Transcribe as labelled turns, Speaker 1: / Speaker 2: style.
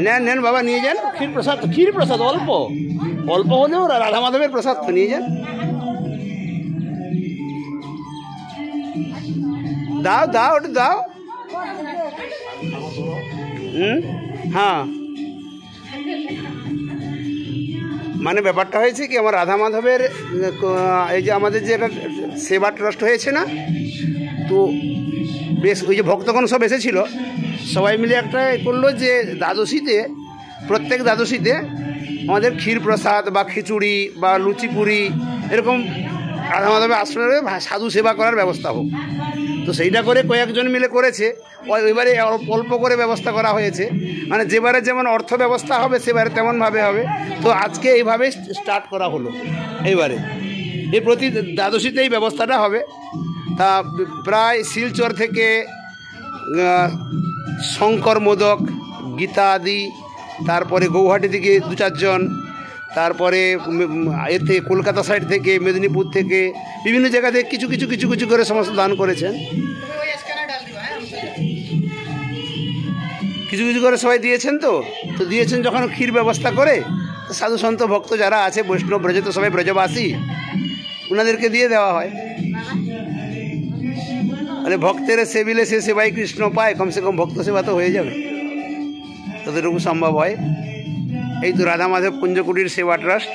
Speaker 1: নেন নেন বাবা, নিয়ে যান ক্ষীর প্রসাদ অল্প অল্প হলেও রাধা মাধবের প্রসাদ তো নিয়ে যান। দাও দাও, ওটা দাও। হ্যাঁ, মানে ব্যাপারটা হয়েছে কি, আমার রাধা মাধবের এই যে আমাদের যে একটা সেবা ট্রাস্ট হয়েছে না, তো বেশ ওই যে ভক্তগণ সব এসেছিল, সবাই মিলে একটা করলো যে দ্বাদশীতে, প্রত্যেক দ্বাদশীতে আমাদের ক্ষীর প্রসাদ বা খিচুড়ি বা লুচি পুরি এরকম রাধা মাধবের আশ্রমে সাধু সেবা করার ব্যবস্থা হোক। তো সেইটা করে কয়েকজন মিলে করেছে, এবারে অল্প করে ব্যবস্থা করা হয়েছে, মানে যেবারে যেমন অর্থ ব্যবস্থা হবে সেবারে তেমনভাবে হবে। তো আজকে এইভাবে স্টার্ট করা হলো। এইবারে এই প্রতি দ্বাদশীতে এই ব্যবস্থাটা হবে। তা প্রায় শিলচর থেকে শঙ্কর মোদক, গীতা আদি, তারপরে গৌহাটি থেকে 2-4 জন, তারপরে এর থেকে কলকাতা সাইড থেকে, মেদিনীপুর থেকে, বিভিন্ন জায়গা থেকে কিছু কিছু কিছু কিছু করে সমস্ত দান করেছেন। কিছু কিছু করে সবাই দিয়েছেন। তো দিয়েছেন যখন ক্ষীর ব্যবস্থা করে, সাধু সন্ত ভক্ত যারা আছে, বৈষ্ণব ব্রজে তো সবাই ব্রজবাসী, ওনাদেরকে দিয়ে দেওয়া হয়। মানে ভক্তের সেবিলে সে সেবাই কৃষ্ণ পায়, কমসে কম ভক্ত সেবা তো হয়ে যাবে, ততটুকু সম্ভব হয়। এই তো রাধা মাধব কুঞ্জকুটির সেবা ট্রাস্ট।